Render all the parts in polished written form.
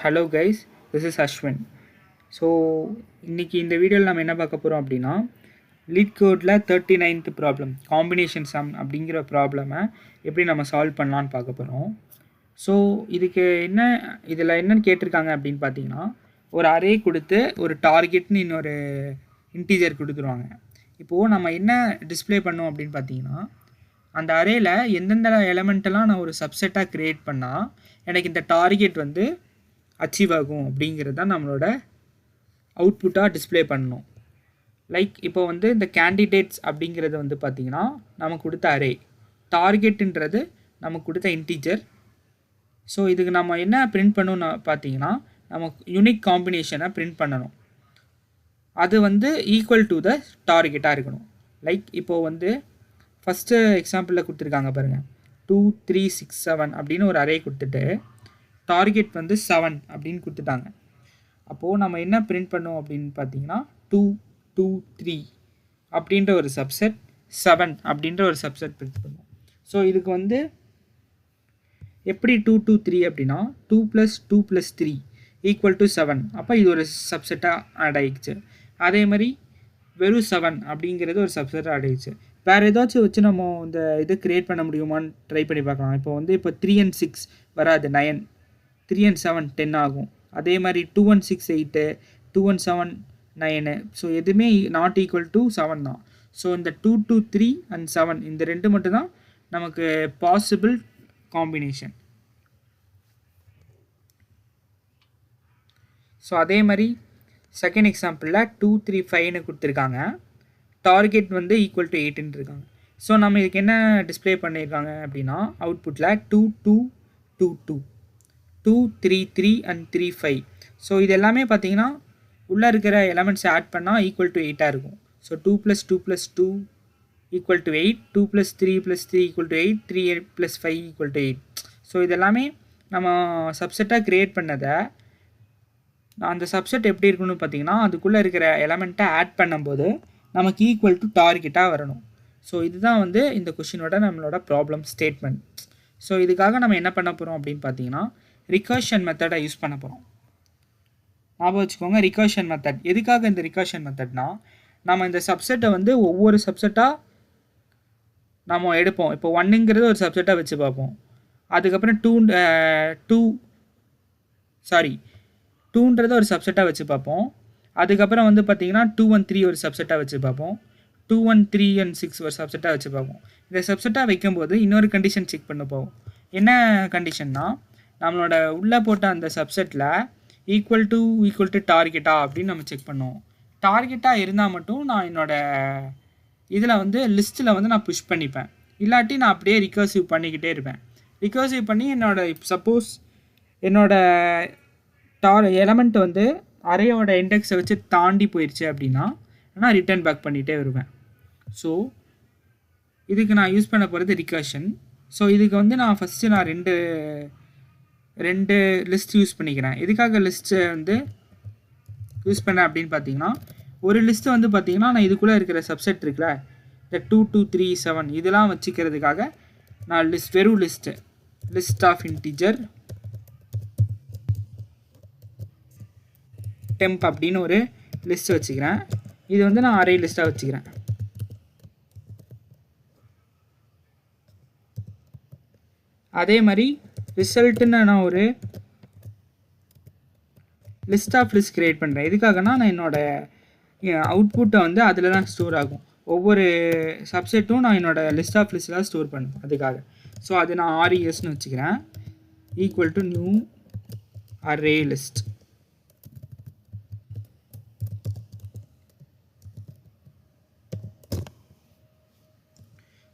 Hello guys, this is Ashwin. So இன்றைக்கி இந்த வீடியோவில் நம்ம என்ன பார்க்க போகிறோம் அப்படின்னா லீட் கோடில் 39th ப்ராப்ளம் காம்பினேஷன் சம் அப்படிங்கிற ப்ராப்ளமை எப்படி நம்ம சால்வ் பண்ணலான்னு பார்க்க போகிறோம். ஸோ இதுக்கு இதில் என்னன்னு கேட்டிருக்காங்க அப்படின்னு பார்த்தீங்கன்னா, ஒரு அரே கொடுத்து ஒரு டார்கெட்னு இன்னொரு இன்டீஜர் கொடுத்துருவாங்க. இப்போது நம்ம என்ன டிஸ்பிளே பண்ணோம் அப்படின்னு பார்த்தீங்கன்னா, அந்த அரேயில் எந்தெந்த எலமெண்ட்டெல்லாம் நான் ஒரு சப்செட்டாக க்ரியேட் பண்ணால் எனக்கு இந்த டார்கெட் வந்து அச்சீவ் ஆகும் அப்படிங்கிறது தான் நம்மளோட அவுட்புட்டாக டிஸ்பிளே பண்ணணும். லைக் இப்போ வந்து இந்த கேண்டிடேட்ஸ் அப்படிங்கிறது வந்து பார்த்திங்கன்னா நமக்கு கொடுத்த அரே, டார்கெட்டுன்றது நமக்கு கொடுத்த இன்டீஜர். ஸோ இதுக்கு நம்ம என்ன பிரிண்ட் பண்ணணும்னு பார்த்தீங்கன்னா, நமக்கு யூனிக் காம்பினேஷனை பிரிண்ட் பண்ணணும். அது வந்து ஈக்குவல் டு த டார்கெட்டாக இருக்கணும். லைக் இப்போது வந்து ஃபஸ்ட்டு எக்ஸாம்பிளில் கொடுத்துருக்காங்க பாருங்கள், 2 3 6 7 அப்படின்னு ஒரு அரே கொடுத்துட்டு டார்கெட் வந்து 7 அப்படின்னு கொடுத்துட்டாங்க. அப்போது நம்ம என்ன பிரிண்ட் பண்ணோம் அப்படின்னு பார்த்தீங்கன்னா 2 2 3 அப்படின்ற ஒரு சப்செட், 7 அப்படின்ற ஒரு சப்செட் பிரிண்ட் பண்ணுவோம். ஸோ இதுக்கு வந்து எப்படி 2 2 3 அப்படின்னா 2 + 2 + 3 = 7. அப்போ இது ஒரு சப்செட்டாக ஆட் ஆகிடுச்சு. அதே மாதிரி வெறும் 7 அப்படிங்கிறது ஒரு சப்செட்டாக ஆட் ஆகிடுச்சு. வேறு ஏதாச்சும் வச்சு நம்ம இந்த இது க்ரியேட் பண்ண முடியுமான்னு ட்ரை பண்ணி பார்க்கலாம். இப்போ வந்து இப்போ 3 and 6 வராது, 9, 3 and 7 10 ஆகும். அதே மாதிரி 2 and 6 8, 2 and 7 9. ஸோ எதுவுமே நாட் ஈக்குவல் டு 7 தான். ஸோ இந்த 2 2 3 and 7 இந்த ரெண்டு மட்டும் தான் நமக்கு பாசிபிள் காம்பினேஷன். ஸோ அதே மாதிரி செகண்ட் எக்ஸாம்பிளில் 2 3 5ன்னு கொடுத்துருக்காங்க, டார்கெட் வந்து ஈக்குவல் டு 8ன்னு இருக்காங்க. ஸோ நம்ம இதுக்கு என்ன டிஸ்பிளே பண்ணியிருக்காங்க அப்படின்னா, அவுட்புட்டில் 2 2 2 2 2 3 3 and 3 5. ஸோ இது எல்லாமே பார்த்தீங்கன்னா உள்ளே இருக்கிற எலமெண்ட்ஸ் ஆட் பண்ணால் ஈக்குவல் டு 8ஆக இருக்கும். ஸோ 2 + 2 + 2 = 8, 2 + 3 + 3 = 8, 3 + 5 = 8. ஸோ இது எல்லாமே நம்ம சப்செட்டாக க்ரியேட் பண்ணதை அந்த சப்செட் எப்படி இருக்குன்னு பார்த்தீங்கன்னா, அதுக்குள்ளே இருக்கிற எலமெண்ட்டை ஆட் பண்ணும்போது நமக்கு ஈக்குவல் டு டார்கெட்டாக வரணும். ஸோ இதுதான் வந்து இந்த கொஷினோட நம்மளோட ப்ராப்ளம் ஸ்டேட்மெண்ட். ஸோ இதுக்காக நம்ம என்ன பண்ண போகிறோம் அப்படின்னு பார்த்தீங்கன்னா, ரிகர்ஷன் மெத்தடை யூஸ் பண்ண போகிறோம். ஞாபகம் வச்சுக்கோங்க, ரிகர்ஷன் மெத்தட். எதுக்காக இந்த ரிகர்ஷன் மெத்தட்னா, நம்ம இந்த சப்செட்டை வந்து ஒவ்வொரு சப்செட்டாக நம்ம எடுப்போம். இப்போ 1ங்கிறது ஒரு சப்செட்டாக வச்சு பார்ப்போம். அதுக்கப்புறம் 2ன்றதை ஒரு சப்செட்டாக வச்சு பார்ப்போம். அதுக்கப்புறம் வந்து பார்த்திங்கன்னா 2 and 3 ஒரு சப்செட்டாக வச்சு பார்ப்போம். 2 and 3 and 6 ஒரு சப்செட்டாக வச்சு பார்ப்போம். இந்த சப்செட்டாக வைக்கும்போது இன்னொரு கண்டிஷன் செக் பண்ண போவோம். என்ன கண்டிஷன்னா, நம்மளோட உள்ளே போட்ட அந்த சப்செட்டில் ஈக்குவல் டு டார்கெட்டா அப்படின்னு நம்ம செக் பண்ணுவோம். டார்கெட்டாக இருந்தால் மட்டும் நான் என்னோடய இதில் வந்து லிஸ்ட்டில் வந்து நான் புஷ் பண்ணிப்பேன். இல்லாட்டி நான் அப்படியே ரிகர்சிவ் பண்ணிக்கிட்டே இருப்பேன். ரிகர்சிவ் பண்ணி சப்போஸ் என்னோடய எலமெண்ட் வந்து அரேயோட இண்டெக்ஸை வச்சு தாண்டி போயிடுச்சு அப்படின்னா நான் ரிட்டர்ன் பேக் பண்ணிகிட்டே வருவேன். ஸோ இதுக்கு நான் யூஸ் பண்ண போகிறது ரிகர்ஷன். ஸோ இதுக்கு வந்து நான் ஃபஸ்ட்டு நான் ரெண்டு லிஸ்ட் யூஸ் பண்ணிக்கிறேன். எதுக்காக லிஸ்ட்டு வந்து யூஸ் பண்ணேன் அப்படின்னு பார்த்தீங்கன்னா, ஒரு லிஸ்ட்டு வந்து பார்த்தீங்கன்னா நான் இதுக்குள்ளே இருக்கிற சப்செட் இருக்குல்ல, இந்த 2 2 3 7 இதெல்லாம் வச்சுக்கிறதுக்காக நான் வெறும் லிஸ்ட் ஆஃப் இன்டிஜர் டெம்ப் அப்படின்னு ஒரு லிஸ்ட் வச்சுக்கிறேன். இது வந்து நான் அரே லிஸ்ட்டாக வச்சுக்கிறேன். அதே மாதிரி ரிசல்ட்டுன்னு நான் ஒரு லிஸ்ட் ஆஃப் லிஸ்ட் க்ரியேட் பண்ணுறேன். எதுக்காகனா, நான் என்னோடய அவுட்புட்டை வந்து அதில் தான் ஸ்டோர் ஆகும். ஒவ்வொரு சப்செட்டும் நான் என்னோடய லிஸ்ட் ஆஃப் லிஸ்ட்டில் தான் ஸ்டோர் பண்ணுவேன் அதுக்காக. ஸோ அது நான் RESன்னு வச்சுக்கிறேன், equal to new array list.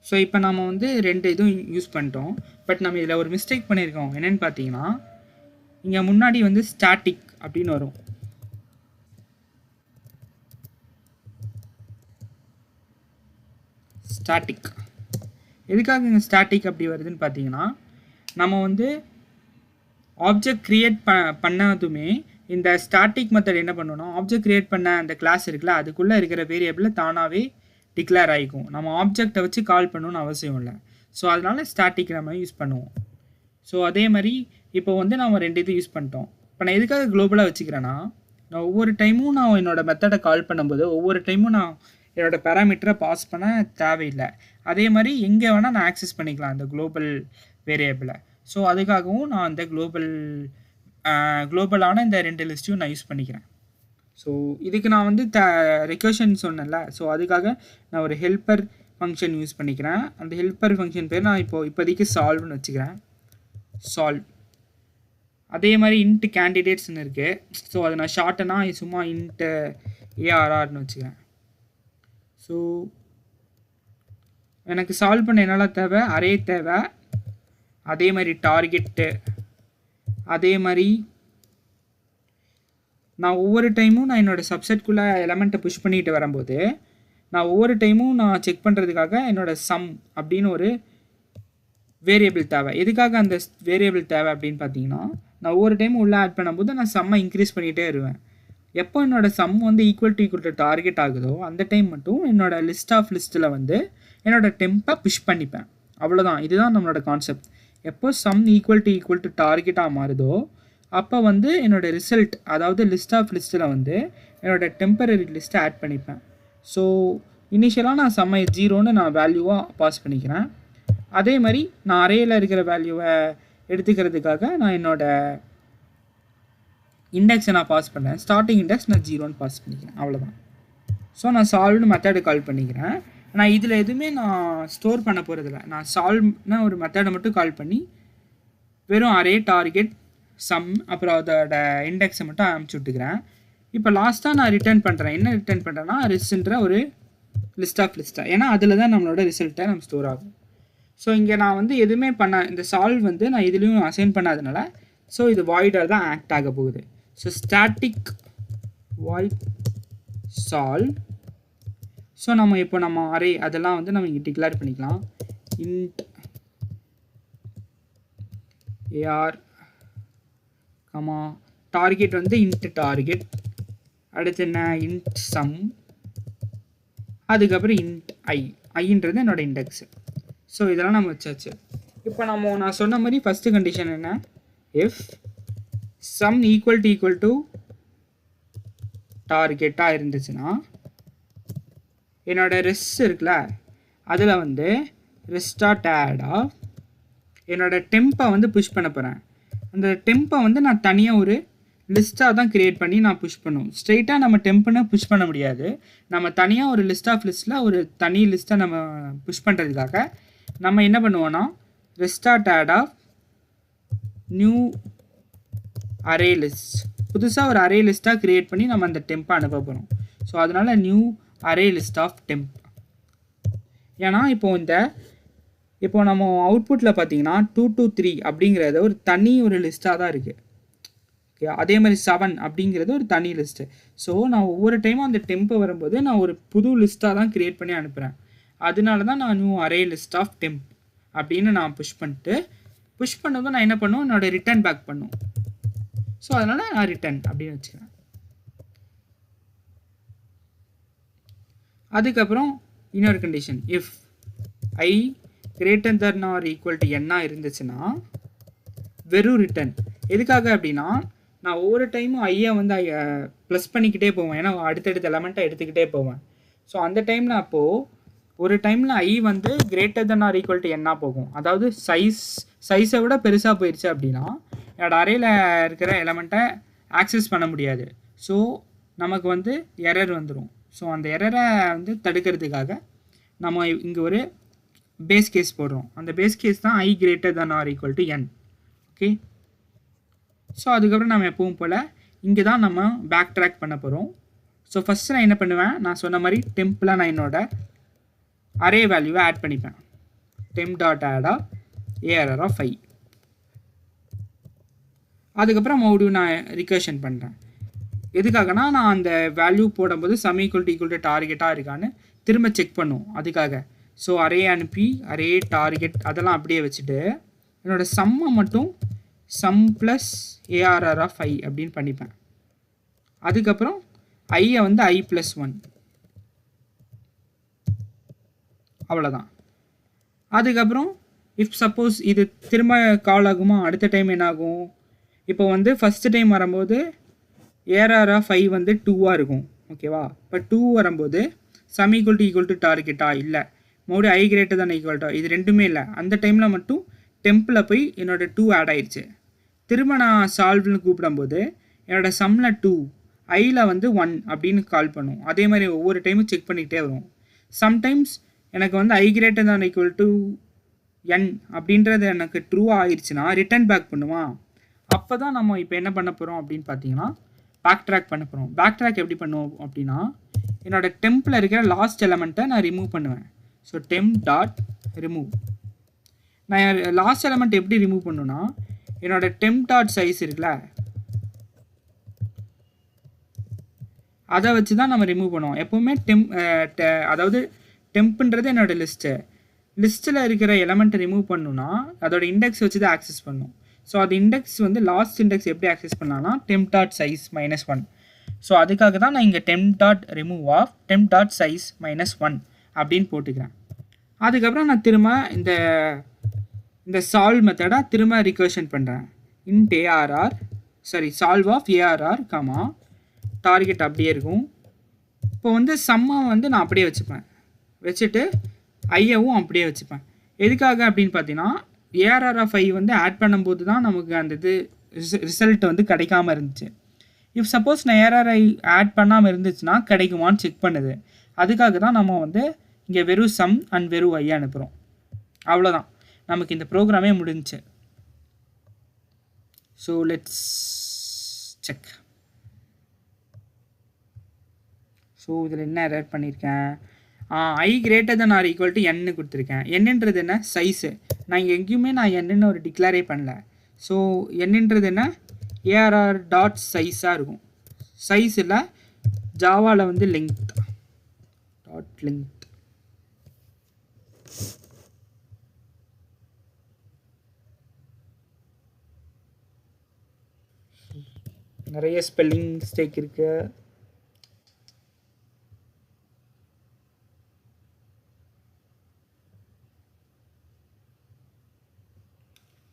So இப்போ நம்ம வந்து ரெண்டு இதுவும் யூஸ் பண்ணிட்டோம். பட் நம்ம இதில் ஒரு மிஸ்டேக் பண்ணியிருக்கோம். என்னென்னு பார்த்தீங்கன்னா, இங்கே முன்னாடி வந்து ஸ்டாட்டிக் அப்படின்னு வரும். ஸ்டாட்டிக் எதுக்காக இங்கே ஸ்டாட்டிக் அப்படி வருதுன்னு பார்த்தீங்கன்னா, நம்ம வந்து ஆப்ஜெக்ட் க்ரியேட் பண்ணதுமே இந்த ஸ்டாட்டிக் மெத்தட் என்ன பண்ணணும்னா, ஆப்ஜெக்ட் க்ரியேட் பண்ண அந்த கிளாஸ் இருக்குல்ல, அதுக்குள்ளே இருக்கிற வேரியபிளில் தானாகவே டிக்ளேர் ஆகிக்கும். நம்ம ஆப்ஜெக்டை வச்சு கால் பண்ணணும்னு அவசியம் இல்லை. ஸோ அதனால் ஸ்டாட்டிக் நம்ம யூஸ் பண்ணுவோம். ஸோ அதே மாதிரி இப்போ வந்து நம்ம ரெண்டு இது யூஸ் பண்ணிட்டோம். இப்போ நான் எதுக்காக குளோபலாக வச்சுக்கிறேன்னா, நான் ஒவ்வொரு டைமும் நான் என்னோடய மெத்தடை கால் பண்ணும்போது ஒவ்வொரு டைமும் நான் என்னோடய பேராமீட்டரை பாஸ் பண்ண தேவையில்லை. அதே மாதிரி எங்கே வேணால் நான் ஆக்சஸ் பண்ணிக்கலாம் அந்த குளோபல் வேரியபிளை. ஸோ அதுக்காகவும் நான் அந்த குளோபலான இந்த 2 லிஸ்ட்டையும் நான் யூஸ் பண்ணிக்கிறேன். ஸோ இதுக்கு நான் வந்து ரெக்கர்ஷன் சொன்னேன்ல, ஸோ அதுக்காக நான் ஒரு ஹெல்ப்பர் ஃபங்க்ஷன் யூஸ் பண்ணிக்கிறேன். அந்த ஹெல்ப்பர் ஃபங்க்ஷன் பேர் நான் இப்போதைக்கு சால்வ்னு வச்சுக்கிறேன். சால்வ். அதே மாதிரி இன்ட் கேண்டிடேட்ஸ்னு இருக்குது. ஸோ அதை நான் ஷார்ட்டனா சும்மா இன்ட் ARRனு வச்சுக்கிறேன். ஸோ எனக்கு சால்வ் பண்ண என்னெல்லாம் தேவை, அரே தேவை, அதே மாதிரி டார்கெட்டு, அதே மாதிரி நான் ஒவ்வொரு டைமும் நான் என்னோடய சப்செட்குள்ளே எலமெண்ட்டை புஷ் பண்ணிட்டு வரும்போது நான் ஒவ்வொரு டைமும் நான் செக் பண்ணுறதுக்காக என்னோடய சம் அப்படின்னு ஒரு வேரியபிள் தேவை. எதுக்காக அந்த வேரியபிள் தேவை அப்படின்னு பார்த்தீங்கன்னா, நான் ஒவ்வொரு டைமும் உள்ளே ஆட் பண்ணும்போது நான் சம்மை இன்க்ரீஸ் பண்ணிகிட்டே வருவேன். எப்போ என்னோடய சம் வந்து ஈக்குவல் டு டார்கெட் ஆகுதோ அந்த டைம் மட்டும் என்னோடய லிஸ்ட் ஆஃப் லிஸ்ட்டில் வந்து என்னோடய டெம்பை புஷ் பண்ணிப்பேன். அவ்வளோதான். இதுதான் நம்மளோட கான்செப்ட். எப்போ சம் ஈக்குவல் டு டார்கெட்டாக மாறுதோ அப்போ வந்து என்னோடய ரிசல்ட், அதாவது லிஸ்ட் ஆஃப் லிஸ்ட்டில் வந்து என்னோடய டெம்பரரி லிஸ்ட்டை ஆட் பண்ணிப்பேன். ஸோ இனிஷியலாக நான் சம்மை 0ன்னு நான் வேல்யூவாக பாஸ் பண்ணிக்கிறேன். அதே மாதிரி நான் அரேயில் இருக்கிற வேல்யூவை எடுத்துக்கிறதுக்காக நான் என்னோடய இண்டெக்ஸை நான் பாஸ் பண்ணேன். ஸ்டார்டிங் இண்டெக்ஸ் நான் 0ன்னு பாஸ் பண்ணிக்கிறேன். அவ்வளோதான். ஸோ நான் சால்வ்னு மெத்தடு கால் பண்ணிக்கிறேன். நான் இதில் எதுவுமே நான் ஸ்டோர் பண்ண போகிறதில்ல. நான் சால்வ்னா ஒரு மெத்தடை மட்டும் கால் பண்ணி வெறும் அரே டார்கெட் சம் அப்புறம் அதோட இண்டெக்ஸை மட்டும் அனுப்பிச்சி விட்டுக்கிறேன். இப்போ லாஸ்ட்டாக நான் ரிட்டர்ன் பண்ணுறேன். என்ன ரிட்டர்ன் பண்ணுறேன்னா ரிஸ்ன்ற ஒரு லிஸ்ட் ஆஃப் லிஸ்ட்டாக, ஏன்னா அதில் தான் நம்மளோட ரிசல்ட்டை நம்ம ஸ்டோர் ஆகும். ஸோ இங்கே நான் வந்து எதுவுமே இந்த சால்வ் வந்து நான் இதுலேயும் அசைன் பண்ணாதனால ஸோ இது வாய்டாக தான் ஆக்ட் ஆக போகுது. So static void solve. So நம்ம அரே அதெல்லாம் வந்து நம்ம இங்கே டிக்ளேர் பண்ணிக்கலாம். இன்ட் AR டார்கெட் வந்து இன்ட் டார்கெட், அடுத்து என்ன இன்ட் சம், அதுக்கப்புறம் இன்ட் ஐன்றது என்னோடய இண்டெக்ஸு. ஸோ இதெல்லாம் நம்ம வச்சாச்சு. இப்போ நான் சொன்ன மாதிரி ஃபஸ்ட்டு கண்டிஷன் என்ன, இஃப் சம் ஈக்குவல் டு டார்கெட்டாக இருந்துச்சுன்னா என்னோடய ரெஸ் இருக்குல்ல அதில் வந்து ரெஸ்டார்டாக என்னோடய டெம்பை வந்து புஷ் பண்ண போகிறேன். அந்த டெம்பை வந்து நான் தனியாக ஒரு லிஸ்ட்டாக தான் க்ரியேட் பண்ணி நான் புஷ் பண்ணுவோம். ஸ்ட்ரெயிட்டாக நம்ம டெம்பனை புஷ் பண்ண முடியாது. நம்ம தனியாக ஒரு லிஸ்ட் ஆஃப் லிஸ்ட்டில் ஒரு தனி லிஸ்ட்டை நம்ம புஷ் பண்ணுறதுக்காக நம்ம என்ன பண்ணுவோன்னா restart of new array list, புதுசாக ஒரு அரே லிஸ்ட்டாக க்ரியேட் பண்ணி நம்ம அந்த டெம்பை அனுப்ப போகிறோம். ஸோ அதனால் new array list of temp. ஏன்னா இப்போ நம்ம அவுட்புட்டில் பார்த்தீங்கன்னா 2 to 3 அப்படிங்கிறது ஒரு தனி ஒரு லிஸ்ட்டாக தான் இருக்குது. ஓகே, அதே மாதிரி 7 அப்படிங்கிறது ஒரு தனி லிஸ்ட்டு. ஸோ நான் ஒவ்வொரு டைமும் அந்த டெம்பை வரும்போது நான் ஒரு புது லிஸ்ட்டாக தான் க்ரியேட் பண்ணி அனுப்புகிறேன். அதனால தான் நான் new array list of temp அப்படின்னு நான் புஷ் பண்ணதும் நான் என்ன பண்ணுவேன், என்னோட ரிட்டர்ன் பேக் பண்ணும். ஸோ அதனால் நான் ரிட்டர்ன் அப்படின்னு வச்சுக்கிறேன். அதுக்கப்புறம் இன்னொரு condition, if I greater than or equal to n இருந்துச்சுன்னா வெறும் ரிட்டர்ன். எதுக்காக அப்படின்னா நான் ஒவ்வொரு டைமும் ஐயை வந்து ப்ளஸ் பண்ணிக்கிட்டே போவேன், ஏன்னா அடுத்தடுத்த எலமெண்ட்டை எடுத்துக்கிட்டே போவேன். ஸோ அந்த டைமில் அப்போது ஒரு டைமில் ஐ வந்து greater than or equal to n போகும். அதாவது சைஸை விட பெருசாக போயிடுச்சு அப்படின்னா என்னோட அரேயில் இருக்கிற எலமெண்ட்டை ஆக்சஸ் பண்ண முடியாது. ஸோ நமக்கு வந்து எரர் வந்துடும். ஸோ அந்த எரரை வந்து தடுக்கிறதுக்காக நம்ம இங்கே ஒரு பேஸ் கேஸ் போடுறோம். அந்த பேஸ் கேஸ் தான் I greater than or equal to n. Okay, so அதுக்கப்புறம் நம்ம எப்பவும் போல் இங்கே தான் நம்ம பேக் ட்ராக் பண்ண போகிறோம். ஸோ ஃபஸ்ட்டு நான் என்ன பண்ணுவேன், நான் சொன்ன மாதிரி டெம்பில் நான் என்னோட அரே வேல்யூவை ஆட் பண்ணிப்பேன். temp dot add of ARR of I. அதுக்கப்புறம் மறுபடியும் நான் ரிகர்ஷன் பண்ணுறேன். எதுக்காகனா நான் அந்த வேல்யூ போடும்போது சம் ஈக்குவல் டு டார்கெட்டாக இருக்கான்னு திரும்ப செக் பண்ணும் அதுக்காக. ஸோ அரே அனுப்பி அரே டார்கெட் அதெல்லாம் அப்படியே வச்சுட்டு என்னோடய சம்மை மட்டும் some plus ARR of I அப்படின்னு பண்ணிப்பேன். அதுக்கப்புறம் ஐயை வந்து I+1, அவ்வளோதான். அதுக்கப்புறம் இஃப் சப்போஸ் இது திரும்ப கால் ஆகுமா, அடுத்த டைம் என்ன ஆகும், இப்போ வந்து ஃபஸ்ட்டு டைம் வரும்போது ஏஆர்ஆர் ஆஃப் 5 வந்து 2ஆக இருக்கும். ஓகேவா? இப்போ 2 வரும்போது சம் ஈக்குவல் டு டார்கெட்டா இல்லை, மறுபடியும் ஐ கிரேட்டர் தான் ஈக்குவல்ட்டா, இது ரெண்டுமே இல்லை. அந்த டைமில் மட்டும் டெம்பில் போய் என்னோட 2 ஆட் ஆயிடுச்சு. திரும்ப நான் சால்வ்னு கூப்பிடும்போது என்னோட சம்மில் 2, ஐயில் வந்து 1 அப்படின்னு கால் பண்ணும். அதே மாதிரி ஒவ்வொரு டைமும் செக் பண்ணிக்கிட்டே வரும். சம்டைம்ஸ் எனக்கு வந்து ஐ கிரேட்டர் தான் ஈக்குவல் டு என் அப்படின்றது எனக்கு ட்ரூவாக ஆயிடுச்சுன்னா ரிட்டர்ன் பேக் பண்ணுவான். அப்போ தான் நம்ம இப்போ என்ன பண்ண போகிறோம் அப்படின்னு பார்த்தீங்கன்னா பேக் ட்ராக் பண்ண போகிறோம். பேக் ட்ராக் எப்படி பண்ணுவோம் அப்படின்னா, என்னோட டெம்பில் இருக்கிற லாஸ்ட் எலமெண்ட்டை நான் ரிமூவ் பண்ணுவேன். So temp dot remove. நான் லாஸ்ட் எலமெண்ட் எப்படி ரிமூவ் பண்ணுன்னா, என்னோட டெம்ப் டாட் சைஸ் இருக்குல்ல, அதை வச்சு தான் நம்ம ரிமூவ் பண்ணுவோம் எப்போவுமே. அதாவது டெம்ப்ன்றது என்னோடய லிஸ்ட்டில் இருக்கிற எலமெண்ட்டை ரிமூவ் பண்ணணுன்னா அதோட இண்டெக்ஸ் வச்சு தான் ஆக்சஸ் பண்ணும். ஸோ அது இண்டெக்ஸ் வந்து லாஸ்ட் இண்டெக்ஸ் எப்படி ஆக்சஸ் பண்ணலாம்னா டெம்ப் டாட் சைஸ் -1. ஸோ அதுக்காக தான் நான் இங்கே temp dot remove of temp dot size -1 அப்படின்னு போட்டுக்கிறேன். அதுக்கப்புறம் நான் திரும்ப இந்த சால்வ் மெத்தடை திரும்ப ரிகர்ஷன் பண்ணுறேன். Int ARR solve of ARR comma target அப்படியே இருக்கும். இப்போ வந்து சம்மா வந்து நான் அப்படியே வச்சுட்டு ஐயவும் அப்படியே வச்சுப்பேன். எதுக்காக அப்படின்னு பார்த்தீங்கன்னா, ஏஆர்ஆர் ஆஃப் 5 வந்து ஆட் பண்ணும்போது தான் நமக்கு அந்த இது ரிசல்ட் வந்து கிடைக்காம இருந்துச்சு. இஃப் சப்போஸ் நான் ஏஆர்ஆர் ஆட் பண்ணாமல் இருந்துச்சுன்னா கிடைக்குமான்னு செக் பண்ணுது. அதுக்காக தான் நம்ம வந்து இங்கே வெறும் சம் அண்ட் வெறும் ஐ அனுப்புகிறோம். அவ்வளோதான், நமக்கு இந்த ப்ரோக்ராமே முடிஞ்சிச்சு. So let's check. ஸோ இதில் என்ன எரர் பண்ணியிருக்கேன், i greater than or equal to என்னு கொடுத்துருக்கேன். என்னன்றது என்ன, சைஸு. நான் இங்கே எங்கேயுமே நான் என்னன்னு ஒரு டிக்ளேரே பண்ணல. ஸோ என்னன்றது என்ன, ஏஆர்ஆர் டாட் சைஸாக இருக்கும். சைஸில் ஜாவாவில் வந்து லெங்த் டாட் லெங்த். நிறைய ஸ்பெல்லிங் மிஸ்டேக் இருக்குது.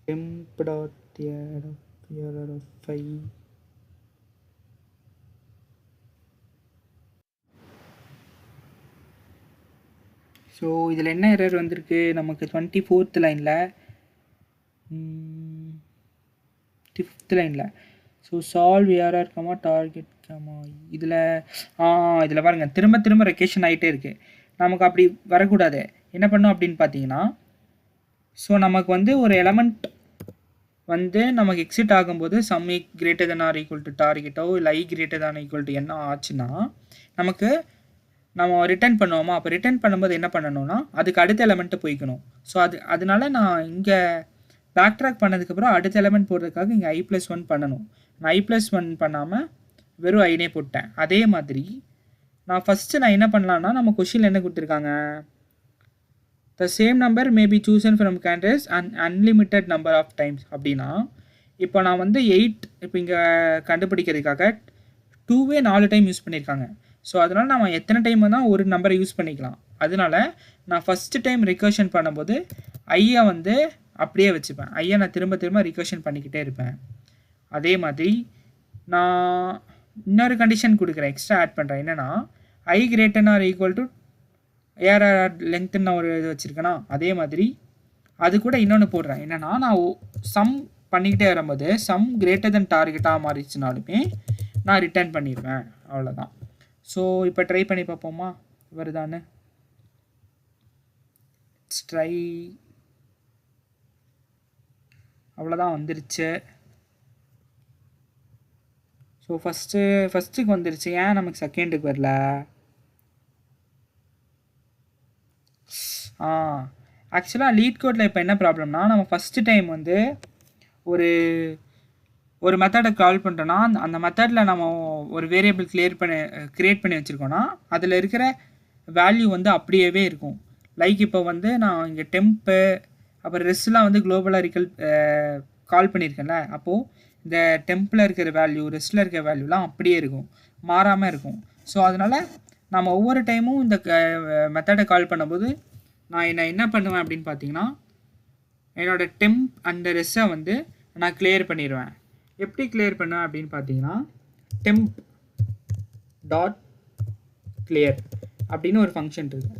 temp dot ARR of 5. So இதில் என்ன எரர் வந்திருக்கு நமக்கு 24th லைனில் 5th லைனில். So solve ARR comma target comma இதில் பாருங்கள் திரும்ப ரெக்கேஷன் ஆகிட்டே இருக்குது. நமக்கு அப்படி வரக்கூடாது. என்ன பண்ணோம் அப்படின்னு பார்த்தீங்கன்னா, ஸோ நமக்கு வந்து ஒரு எலமெண்ட் வந்து நமக்கு எக்ஸிட் ஆகும்போது sum greater than or equal to டார்கெட்டோ இல்லை i greater than equal to என்ன ஆச்சுன்னா நமக்கு நம்ம ரிட்டர்ன் பண்ணுவோமா. அப்போ ரிட்டர்ன் பண்ணும்போது என்ன பண்ணணும்னா அதுக்கு அடுத்த எலமெண்ட்டு போய்க்கணும். ஸோ அதனால நான் இங்கே பேக் ட்ராக் பண்ணதுக்கப்புறம் அடுத்த எலமெண்ட் போடுறதுக்காக இங்கே i+1 பண்ணணும். நான் i+1 பண்ணாமல் வெறும் ஐனே போட்டேன். அதே மாதிரி நான் என்ன பண்ணலான்னா, நம்ம கொஷினில் என்ன கொடுத்துருக்காங்க, the same number may be chosen from candidates an unlimited number of times அப்படின்னா, இப்போ நான் வந்து 8 இப்போ இங்கே கண்டுபிடிக்கிறதுக்காக 2வே 4 டைம் யூஸ் பண்ணியிருக்காங்க. ஸோ அதனால் நம்ம எத்தனை டைம் தான் ஒரு நம்பரை யூஸ் பண்ணிக்கலாம். அதனால நான் ஃபஸ்ட்டு டைம் ரிகர்ஷன் பண்ணும்போது ஐயை வந்து அப்படியே வச்சுப்பேன். ஐயை நான் திரும்ப ரிகர்ஷன் பண்ணிக்கிட்டே இருப்பேன். அதே மாதிரி நான் இன்னொரு கண்டிஷன் கொடுக்குறேன், எக்ஸ்ட்ரா ஆட் பண்ணுறேன். என்னென்னா i greater or equal to ARR லென்த்துன்னு நான் ஒரு இது வச்சுருக்கேன்னா, அதே மாதிரி அது கூட இன்னொன்று போடுறேன். என்னென்னா நான் சம் பண்ணிக்கிட்டே வரும்போது சம் கிரேட்டர் தென் டார்கெட்டாக மாறிச்சுனாலுமே நான் ரிட்டர்ன் பண்ணிடுவேன். அவ்வளோதான். ஸோ இப்போ ட்ரை பண்ணி பார்ப்போமா வருதான்னு. ட்ரை. அவ்வளோதான், வந்துருச்சு. ஸோ ஃபஸ்ட்டுக்கு வந்துருச்சு. ஏன் நமக்கு செகண்டுக்கு வரல? ஆக்சுவலாக லீட் கோடில் இப்போ என்ன ப்ராப்ளம்னா, நம்ம ஃபஸ்ட்டு டைம் வந்து ஒரு மெத்தடை கால் பண்ணுறோன்னா அந்த மெத்தடில் நம்ம ஒரு வேரியபிள் க்ரியேட் பண்ணி வச்சுருக்கோன்னா அதில் இருக்கிற வேல்யூ வந்து அப்படியே இருக்கும். லைக் இப்போ வந்து நான் இங்கே டெம்ப்பு அப்புறம் ரெஸ்ட்லாம் வந்து குளோபலாக கால் பண்ணியிருக்கேன்ல, அப்போது இந்த டெம்பில் இருக்கிற வேல்யூ ரெஸ்ட்டில் இருக்கிற வேல்யூலாம் அப்படியே இருக்கும், மாறாமல் இருக்கும். ஸோ அதனால் நம்ம ஒவ்வொரு டைமும் இந்த மெத்தடை கால் பண்ணும்போது நான் என்ன பண்ணுவேன் அப்படின்னு பார்த்தீங்கன்னா, என்னோடய டெம்ப் அண்ட் ரெஸ்ஸை வந்து நான் கிளியர் பண்ணிடுவேன். எப்படி கிளியர் பண்ண அப்படின்னு பார்த்தீங்கன்னா temp டாட் கிளியர் அப்படின்னு ஒரு ஃபங்க்ஷன் இருக்குது.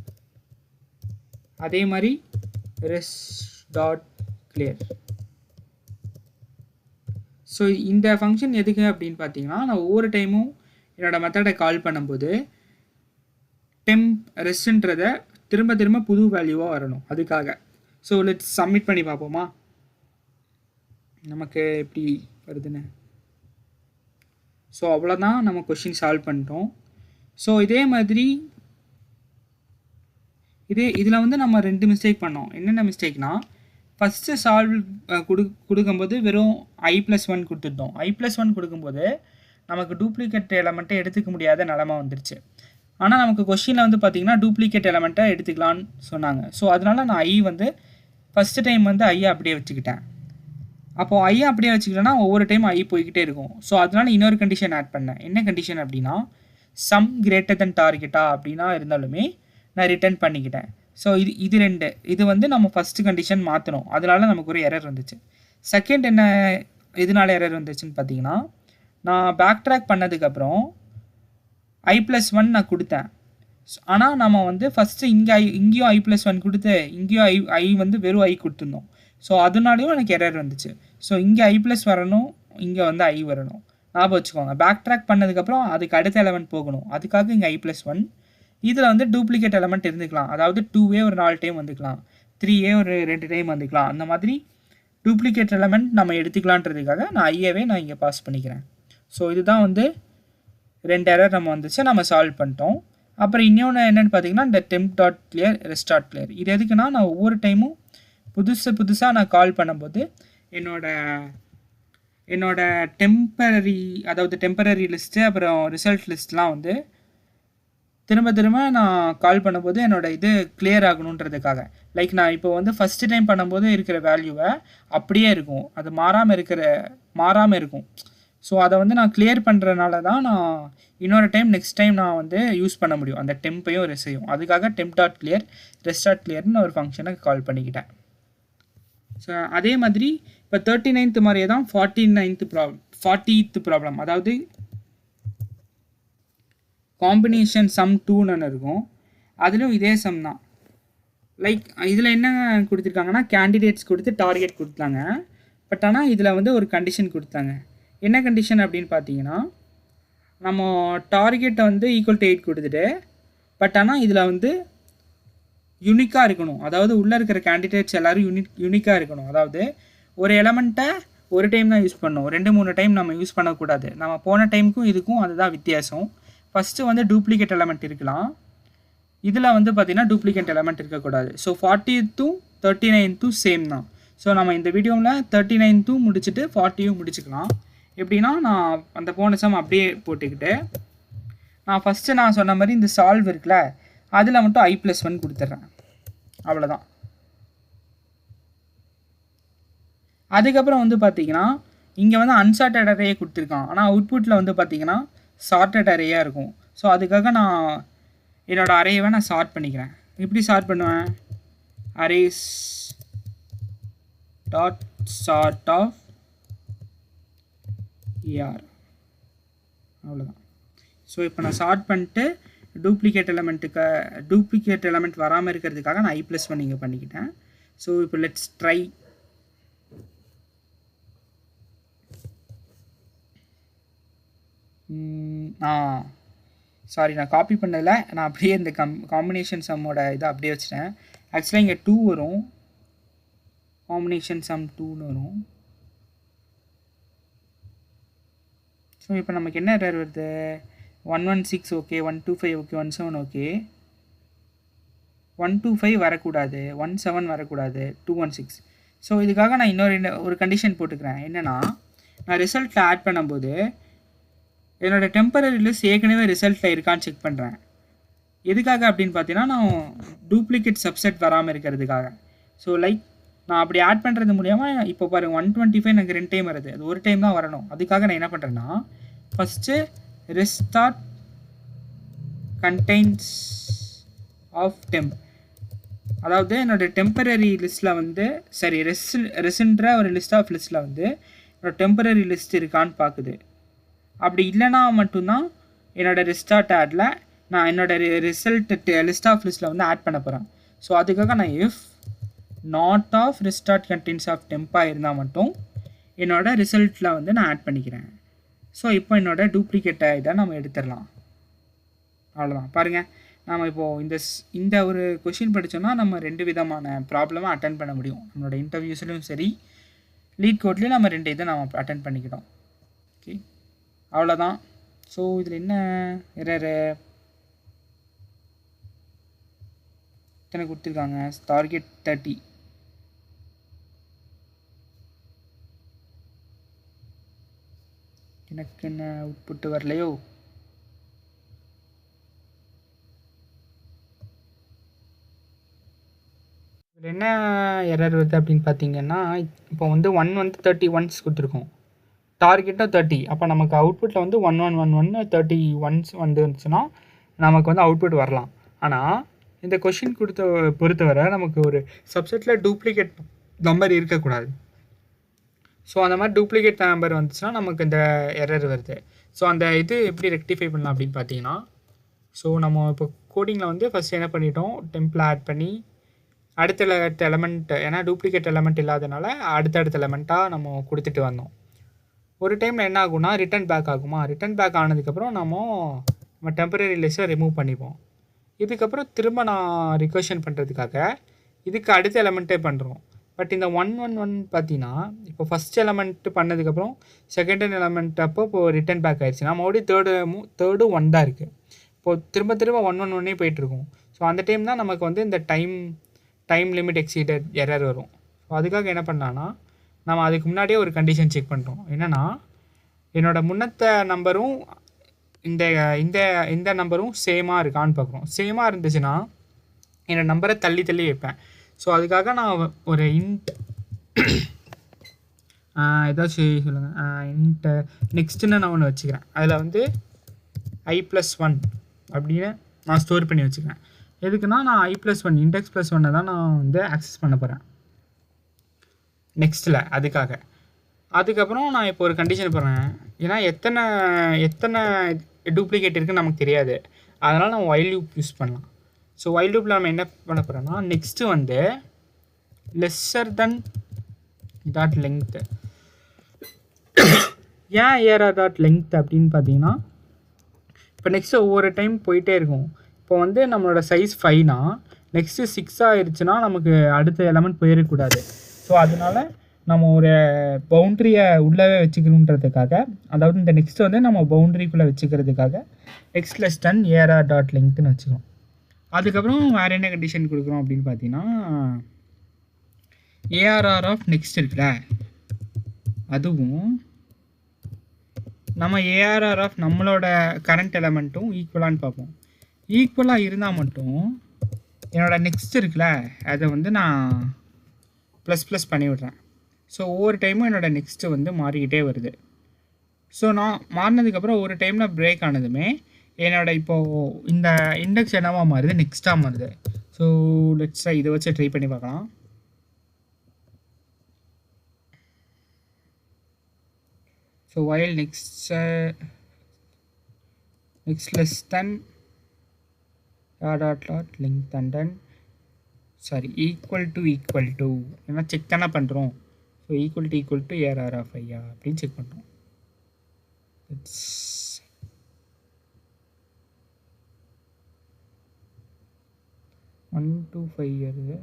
அதே மாதிரி res டாட் கிளியர். ஸோ இந்த ஃபங்க்ஷன் எதுக்கு அப்படின்னு பார்த்தீங்கன்னா நான் ஒவ்வொரு டைமும் என்னோடய மெத்தடை கால் பண்ணும்போது temp resன்றதை திரும்ப திரும்ப புது வேல்யூவாக வரணும் அதுக்காக. ஸோ லெட்ஸ் சப்மிட் பண்ணி பார்ப்போமா நமக்கு எப்படி வருதுன்னு. ஸோ அவ்வளோதான், நம்ம கொஷின் சால்வ் பண்ணிட்டோம். ஸோ இதே மாதிரி இதில் வந்து நம்ம 2 மிஸ்டேக் பண்ணோம். என்னென்ன மிஸ்டேக்னா ஃபஸ்ட்டு சால்வ் கொடுக்கும்போது வெறும் i+1 கொடுத்துட்டோம். i+1 கொடுக்கும்போது நமக்கு டூப்ளிகேட் எலமெண்ட்டை எடுத்துக்க முடியாத நிலமை வந்துருச்சு. ஆனால் நமக்கு கொஷினில் வந்து பார்த்திங்கன்னா டூப்ளிகேட் எலமெண்ட்டை எடுத்துக்கலான்னு சொன்னாங்க. ஸோ அதனால் நான் ஐ வந்து ஃபஸ்ட்டு டைம் வந்து ஐயை அப்படியே வச்சுக்கிட்டேன். அப்போது ஐயை அப்படியே வச்சுக்கிட்டேன்னா ஒவ்வொரு டைம் ஐ போய்கிட்டே இருக்கும். ஸோ அதனால் இன்னொரு கண்டிஷன் ஆட் பண்ணேன். என்ன கண்டிஷன் அப்படின்னா சம் கிரேட்டர் தென் டார்கெட்டா அப்படின்னா இருந்தாலுமே நான் ரிட்டர்ன் பண்ணிக்கிட்டேன். ஸோ இது 2 இது வந்து நம்ம ஃபஸ்ட்டு கண்டிஷன் மாற்றணும். அதனால நமக்கு ஒரு எரர் வந்துச்சு. செகண்ட் என்ன இதனால எரர் வந்துச்சுன்னு பார்த்தீங்கன்னா நான் பேக் ட்ராக் பண்ணதுக்கப்புறம் i+1 நான் கொடுத்தேன். ஆனால் நம்ம வந்து ஃபஸ்ட்டு இங்கேயும் i+1 கொடுத்து இங்கேயும் ஐ வந்து வெறும் ஐ கொடுத்துருந்தோம். ஸோ அதனாலையும் எனக்கு எரர் வந்துச்சு. ஸோ இங்கே i+ வரணும், இங்கே வந்து ஐ வரணும். ஞாபகம் வச்சுக்கோங்க. பேக் ட்ராக் பண்ணதுக்கப்புறம் அதுக்கு அடுத்த எலமெண்ட் போகணும். அதுக்காக இங்கே i+1. இதில் வந்து டூப்ளிகேட் எலமெண்ட் இருந்துக்கலாம். அதாவது 2a ஒரு 4 டைம் வந்துக்கலாம், 3a ஒரு 2 டைம் வந்துக்கலாம். அந்த மாதிரி டூப்ளிகேட் எலமெண்ட் நம்ம எடுத்துக்கலான்றதுக்காக நான் ஐயவே நான் இங்கே பாஸ் பண்ணிக்கிறேன். ஸோ இதுதான் வந்து 2 எரர் நம்ம வந்துச்சு, நம்ம சால்வ் பண்ணிட்டோம். அப்புறம் இன்னொன்று என்னென்னு பார்த்தீங்கன்னா இந்த temp dot clear res dot clear. இது எதுக்குன்னா நான் ஒவ்வொரு டைமும் புதுசாக நான் கால் பண்ணும்போது என்னோட டெம்பரரி லிஸ்ட்டு அப்புறம் ரிசல்ட் லிஸ்ட்லாம் வந்து திரும்ப நான் கால் பண்ணும்போது என்னோடய இது கிளியர் ஆகணுன்றதுக்காக. லைக் நான் இப்போ வந்து ஃபஸ்ட்டு டைம் பண்ணும்போது இருக்கிற வேல்யூவை அப்படியே இருக்கும், அது மாறாமல் இருக்கும். ஸோ அதை வந்து நான் கிளியர் பண்ணுறதுனால தான் நான் இன்னொரு டைம் நெக்ஸ்ட் டைம் நான் வந்து யூஸ் பண்ண முடியும் அந்த டெம்பையும் ரெஸையும். அதுக்காக temp dot clear res dot கிளியர்னு ஒரு ஃபங்க்ஷனை கால் பண்ணிக்கிட்டேன். ஸோ அதே மாதிரி இப்போ 39th மாதிரியே தான் 40th ப்ராப்ளம். அதாவது காம்பினேஷன் சம் 2ன்னு இருக்கும். அதிலும் இதே சம் தான். லைக் இதில் என்ன கொடுத்துருக்காங்கன்னா கேண்டிடேட்ஸ் கொடுத்து டார்கெட் கொடுத்தாங்க. பட் ஆனால் இதில் வந்து ஒரு கண்டிஷன் கொடுத்தாங்க. என்ன கண்டிஷன் அப்படின்னு பார்த்தீங்கன்னா நம்ம டார்கெட்டை வந்து ஈக்குவல் டு 8 கொடுத்துட்டு பட் ஆனால் இதில் வந்து யூனிக்காக இருக்கணும். அதாவது உள்ளே இருக்கிற கேண்டிடேட்ஸ் எல்லோரும் யூனிக்காக இருக்கணும். அதாவது ஒரு எலமெண்ட்டை ஒரு டைம் தான் யூஸ் பண்ணணும், 2-3 டைம் நம்ம யூஸ் பண்ணக்கூடாது. நம்ம போன டைமுக்கும் இதுக்கும் அதுதான் வித்தியாசம். ஃபஸ்ட்டு வந்து டூப்ளிகேட் எலமெண்ட் இருக்கலாம், இதில் வந்து பார்த்திங்கன்னா டூப்ளிகேட் எலமெண்ட் இருக்கக்கூடாது. ஸோ 40th 39th சேம் தான். ஸோ நம்ம இந்த வீடியோவில் 39th முடிச்சுட்டு 40யும் முடிச்சுக்கலாம். எப்படின்னா நான் அந்த போன சம் அப்படியே போட்டுக்கிட்டு நான் ஃபஸ்ட்டு நான் சொன்ன மாதிரி இந்த சால்வ் இருக்குல்ல அதில் மட்டும் i+1 கொடுத்துட்றேன். அவ்வளோதான். அதுக்கப்புறம் வந்து பார்த்திங்கன்னா இங்கே வந்து அன்சார்ட்டட் அரேயே கொடுத்துருக்கான். ஆனால் அவுட்புட்டில் வந்து பார்த்திங்கன்னா சார்ட்டட் அரேயாக இருக்கும். ஸோ அதுக்காக நான் என்னோடய அரேவை நான் சார்ட் பண்ணிக்கிறேன். எப்படி சார்ட் பண்ணுவேன்? Arrays dot sort of AR. அவ்வளோதான். ஸோ இப்போ நான் சார்ட் பண்ணிட்டு டூப்ளிகேட் எலமெண்ட் வராமல் இருக்கிறதுக்காக நான் i+1 இங்கே பண்ணிக்கிட்டேன். ஸோ இப்போ லெட்ஸ் ட்ரை. சாரி, நான் காப்பி பண்ணதில்லை, நான் அப்படியே இந்த காம்பினேஷன் சம்மோட இதை அப்படியே வச்சுட்டேன். ஆக்சுவலாக இங்கே 2 வரும், காம்பினேஷன் சம் 2ன்னு வரும். ஸோ இப்போ நமக்கு என்ன எரர் வருது? 116 ஓகே, 125 ஓகே, 17 ஓகே, 125 வரக்கூடாது, 17 வரக்கூடாது, 216. ஸோ இதுக்காக நான் ஒரு கண்டிஷன் போட்டுக்கிறேன். என்னென்னா நான் ரிசல்ட்டில் ஆட் பண்ணும்போது என்னோடய டெம்பரரி லிஸ்ட் ஏற்கனவே ரிசல்ட்டில் இருக்கான்னு செக் பண்ணுறேன். எதுக்காக அப்படின்னு பார்த்தீங்கன்னா நான் டூப்ளிகேட் சப்செட் வராமல் இருக்கிறதுக்காக. ஸோ லைக் நான் அப்படி ஆட் பண்ணுறது மூலியமாக இப்போ பாருங்கள் 125 எனக்கு 2 டைம் வருது, அது ஒரு டைம் தான் வரணும். அதுக்காக நான் என்ன பண்ணுறேன்னா first res dot contains of temp, அதாவது என்னோடய டெம்பரரி லிஸ்ட்டில் வந்து ரெஸ்ன்ற ஒரு லிஸ்ட் ஆஃப் லிஸ்ட்டில் வந்து டெம்பரரி லிஸ்ட் இருக்கான்னு பார்க்குது. அப்படி இல்லைனா மட்டும்தான் என்னோடய ரெஸ்டார்ட் ஆடில் நான் என்னோடய ரிசல்ட் லிஸ்ட் ஆஃப் லிஸ்ட்டில் வந்து ஆட் பண்ண போகிறேன். ஸோ அதுக்காக நான் if not of restart contents of டெம்பாக இருந்தால் மட்டும் என்னோடய ரிசல்ட்டில் வந்து நான் ஆட் பண்ணிக்கிறேன். ஸோ இப்போ என்னோடய டூப்ளிகேட்டை இதை நம்ம எடுத்துடலாம். அவ்வளோதான். பாருங்கள், நம்ம இப்போது இந்த ஒரு கொஷின் படித்தோன்னா நம்ம 2 விதமான ப்ராப்ளமை அட்டன் பண்ண முடியும். நம்மளோட இன்டர்வியூஸ்லையும் சரி, லீட் கோட்லேயும் நம்ம 2 இதை நம்ம அட்டன் பண்ணிக்கிட்டோம். ஓகே, அவ்வளோதான். ஸோ இதில் என்ன எரரு எத்தனை கொடுத்துருக்காங்க? டார்கெட் 30. எனக்கு என்ன அவுட்புட்டு வரலையோ? இதில் என்ன எரர் வருது அப்படின்னு பார்த்தீங்கன்னா, இப்போ வந்து 1 வந்து 30 ஒன்ஸ் கொடுத்துருக்கோம், டார்கெட்டும் 30. அப்போ நமக்கு அவுட்புட்டில் வந்து 1111 30 ஒன்ஸ் வந்துச்சுன்னா நமக்கு வந்து அவுட்புட் வரலாம். ஆனால் இந்த கொஷின் பொறுத்தவரை நமக்கு ஒரு சப்செட்டில் டூப்ளிகேட் நம்பர் இருக்கக்கூடாது. ஸோ அந்த மாதிரி டூப்ளிகேட் நம்பர் வந்துச்சுன்னா நமக்கு இந்த எரர் வருது. ஸோ அந்த இது எப்படி ரெக்டிஃபை பண்ணலாம் அப்படின்னு பார்த்தீங்கன்னா, ஸோ நம்ம இப்போ கோடிங்கில் வந்து ஃபஸ்ட் என்ன பண்ணிட்டோம், டெம்பிள் ஆட் பண்ணி அடுத்த எலமெண்ட், ஏன்னா டூப்ளிகேட் எலமெண்ட் இல்லாதனால அடுத்தடுத்த எலமெண்ட்டாக நம்ம கொடுத்துட்டு வந்தோம். ஒரு டைமில் என்ன ஆகும்னா ரிட்டன் பேக் ஆகுமா, ரிட்டன் பேக் ஆனதுக்கப்புறம் நம்ம டெம்பரரி லிஸ்ட்டை ரிமூவ் பண்ணிப்போம். இதுக்கப்புறம் திரும்ப நான் ரிகர்ஷன் பண்ணுறதுக்காக இதுக்கு அடுத்த எலமெண்ட்டே பண்ணுறோம். பட் இந்த 111 பார்த்தீங்கன்னா இப்போ ஃபஸ்ட் எலமெண்ட் பண்ணதுக்கப்புறம் செகண்ட் எலமெண்ட் அப்போ இப்போது ரிட்டன் பேக் ஆகிடுச்சுன்னா மறுபடியும் தேர்டு 1 தான் இருக்குது. இப்போது திரும்ப 111 போயிட்டுருக்கும். ஸோ அந்த டைம் தான் நமக்கு வந்து இந்த டைம் லிமிட் எக்ஸீடட் எரர் வரும். ஸோ அதுக்காக என்ன பண்ணலான்னா, நம்ம அதுக்கு முன்னாடியே ஒரு கண்டிஷன் செக் பண்ணுறோம். என்னென்னா, என்னோடய முன்னத்த நம்பரும் இந்த நம்பரும் சேமாக இருக்கான்னு பார்க்குறோம். சேமாக இருந்துச்சுன்னா என்னோடய நம்பரை தள்ளி வைப்பேன். ஸோ அதுக்காக நான் ஒரு இன்ட் ஏதாச்சும் சொல்லுங்கள், இன்ட் நெக்ஸ்ட்டுன்னு நான் ஒன்று வச்சுக்கிறேன். அதில் வந்து i+1 அப்படின்னு நான் ஸ்டோர் பண்ணி வச்சுக்கிறேன். எதுக்குன்னா நான் i+1 இண்டெக்ஸ் +1 தான் நான் வந்து ஆக்சஸ் பண்ண போகிறேன் நெக்ஸ்ட்டில். அதுக்கப்புறம் நான் இப்போ ஒரு கண்டிஷன் போடுறேன். ஏன்னா எத்தனை டூப்ளிகேட் இருக்குன்னு நமக்கு தெரியாது. அதனால் நம்ம வைல் லூப் யூஸ் பண்ணலாம். ஸோ வைல் லூப்பில் நம்ம என்ன பண்ண போகிறோன்னா, நெக்ஸ்ட்டு வந்து லெஸ்ஸர் தென் டாட் லெங்க்த்து. ஏன் ARR length அப்படின்னு பார்த்தீங்கன்னா, இப்போ நெக்ஸ்ட்டு ஒவ்வொரு டைம் போயிட்டே இருக்கும். இப்போ வந்து நம்மளோட சைஸ் 5னா நெக்ஸ்ட்டு 6 ஆகிருச்சுன்னா நமக்கு அடுத்த எலமெண்ட் போயிடக்கூடாது. ஸோ அதனால் நம்ம ஒரு பவுண்ட்ரியை உள்ளவே வச்சுக்கணுன்றதுக்காக, அதாவது இந்த நெக்ஸ்ட்டு வந்து நம்ம பவுண்ட்ரிக்குள்ளே வச்சுக்கிறதுக்காக நெக்ஸ்ட் லெஸ் தென் ARR.lengthன்னு வச்சுக்கிறோம். அதுக்கப்புறம் வேறு என்ன கண்டிஷன் கொடுக்குறோம் அப்படின்னு பார்த்தீங்கன்னா, ARR ஆஃப் நெக்ஸ்ட் இருக்குல்ல, அதுவும் நம்ம ARR ஆஃப் நம்மளோட கரண்ட் எலமெண்ட்டும் ஈக்குவலான்னு பார்ப்போம். ஈக்குவலாக இருந்தால் மட்டும் என்னோடய நெக்ஸ்ட் இருக்குல்ல, அதை வந்து நான் ப்ளஸ் பண்ணி விட்றேன். ஸோ ஒவ்வொரு டைமும் என்னோடய நெக்ஸ்ட்டு வந்து மாறிக்கிட்டே வருது. ஸோ நான் மாறினதுக்கப்புறம் ஒரு டைமில் பிரேக் ஆனதுமே என்னோடய இப்போது இந்த இண்டெக்ஸ் என்னவா மாறுது, நெக்ஸ்ட்டாக மாறுது. ஸோ லெட்ஸை இதை வச்சு ட்ரை பண்ணி பார்க்கலாம். So while next less than dot length and then equal to ஏன்னா செக் தானே பண்ணுறோம். So equal to ARR of I அப்படின்னு செக் பண்ணுறோம். இட்ஸ் 1 to 5 வருது.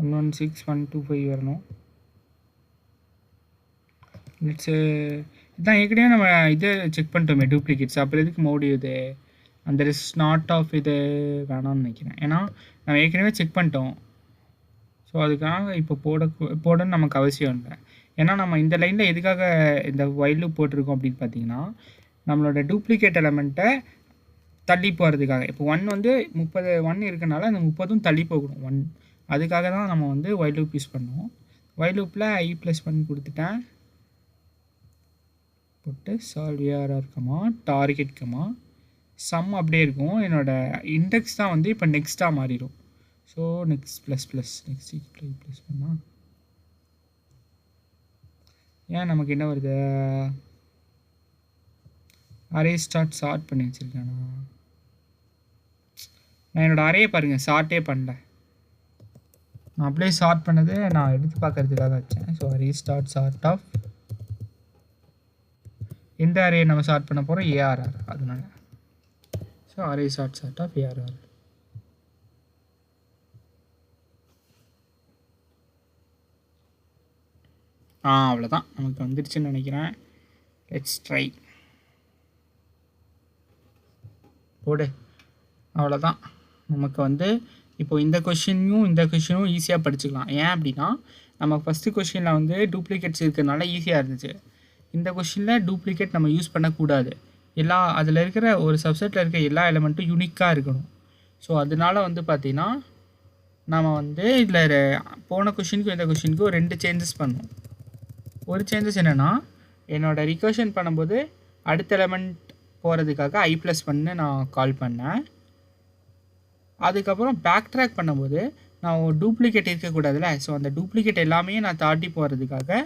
ஒன் 16125 வரணும். இட்ஸ் இதான் ஏற்கனவே நம்ம இதை செக் பண்ணிட்டோமே டூப்ளிகேட்ஸ். அப்புறம் எதுக்கு இது அந்த ரிஸ் நாட் ஆஃப் இது வேணாம்னு நினைக்கிறேன். ஏன்னா நம்ம ஏற்கனவே செக் பண்ணிட்டோம். ஸோ அதுக்காக இப்போ போடணும்னு நமக்கு அவசியம் இல்லை. ஏன்னா நம்ம இந்த லைனில் எதுக்காக இந்த வைல் லூப் போட்டிருக்கோம் அப்படின்னு பார்த்தீங்கன்னா, நம்மளோட டூப்ளிகேட் எலமெண்ட்டை தள்ளி போகிறதுக்காக. இப்போ 1 வந்து 30 1 இருக்கனால அந்த 30ம் தள்ளி போகணும் 1. அதுக்காக தான் நம்ம வந்து ஒயில் லூப் யூஸ் பண்ணோம். ஒயில் லூப்பில் i+1 கொடுத்துட்டேன். போட்டு solve ARR comma target comma sum அப்படியே இருக்கும். என்னோடய இண்டெக்ஸ் தான் வந்து இப்போ நெக்ஸ்ட்டாக மாறிடும். ஸோ நெக்ஸ்ட் ++ நெக்ஸ்ட் ++ பண்ணால் ஏன் நமக்கு என்ன வருது? அரே சார்ட் பண்ணி வச்சுருக்கேன். நான் என்னோடய அரே பாருங்கள், சார்ட்டே பண்ணல. நான் அப்படியே சார்ட் பண்ணது நான் எடுத்து பார்க்கறதுக்காக வச்சேன். ஸோ அரே சார்ட் ஆஃப் எந்த அரே நம்ம சார்ட் பண்ண போகிறோம்? ஏஆர்ஆர். அதனால so array sort of ARR. அவ்வளோதான், நமக்கு வந்துடுச்சுன்னு நினைக்கிறேன். Let's try. போடு. அவ்வளோதான், நமக்கு வந்து இப்போ இந்த கொஷினும் ஈஸியாக படிச்சுக்கலாம். ஏன் அப்படின்னா நமக்கு ஃபஸ்ட்டு கொஷினில் வந்து டூப்ளிகேட்ஸ் இருக்கிறதுனால ஈஸியாக இருந்துச்சு. இந்த கொஷினில் டூப்ளிகேட் நம்ம யூஸ் பண்ணக்கூடாது. அதில் இருக்கிற ஒரு சப்செட்டில் இருக்க எல்லா எலிமெண்ட்டும் யூனிக்காக இருக்கணும். ஸோ அதனால வந்து பார்த்திங்கன்னா நம்ம வந்து இதில் போன கொஷினுக்கும் இந்த கொஷினுக்கும் 2 சேஞ்சஸ் பண்ணோம். ஒரு சேஞ்சஸ் என்னென்னா, என்னோடய ரிகர்ஷன் பண்ணும்போது அடுத்த எலிமெண்ட் போகிறதுக்காக i+1 நான் கால் பண்ணேன். அதுக்கப்புறம் பேக் ட்ராக் பண்ணும்போது நான் டூப்ளிகேட் இருக்கக்கூடாதுல்ல. ஸோ அந்த டூப்ளிகேட் எல்லாமே நான் தாண்டி போகிறதுக்காக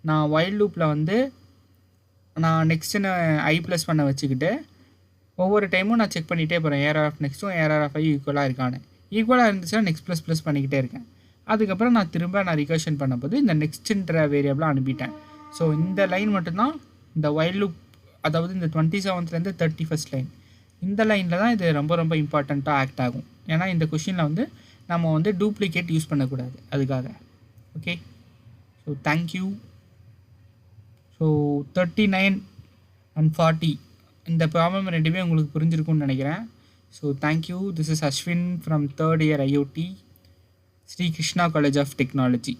நான் ஒயில் லூப்பில் வந்து நான் நெக்ஸ்ட்டுன்னு i+1 வச்சுக்கிட்டு ஒவ்வொரு டைமும் நான் செக் பண்ணிகிட்டே போகிறேன். ஏஆர்ஆர் ஆஃப் நெக்ஸ்ட்டும் ஏஆர்ஆர் ஆஃப் ஈக்குவலாக இருக்கான்னு. ஈக்குவலாக இருந்துச்சுன்னா நெக்ஸ்ட் ++ பண்ணிக்கிட்டே இருக்கேன். அதுக்கப்புறம் நான் திரும்ப ரிகர்ஷன் பண்ணும்போது இந்த நெக்ஸ்ட்ன்ற வேரியபிளாக அனுப்பிட்டேன். ஸோ இந்த லைன் மட்டும்தான் இந்த ஒயில் லூப், அதாவது இந்த 27th 31st லைன், இந்த லைனில் தான் இது ரொம்ப ரொம்ப இம்பார்ட்டண்ட்டாக ஆக்ட் ஆகும். ஏன்னா இந்த கொஷினில் வந்து நம்ம வந்து டூப்ளிகேட் யூஸ் பண்ணக்கூடாது அதுக்காக. Okay, so thank you. So 39 and 40 இந்த ப்ராப்ளம் ரெண்டுமே உங்களுக்கு புரிஞ்சிருக்கும்னு நினைக்கிறேன். So thank you. This is Ashwin from 3rd year IoT, Sri Krishna College of Technology.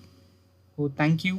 So thank you.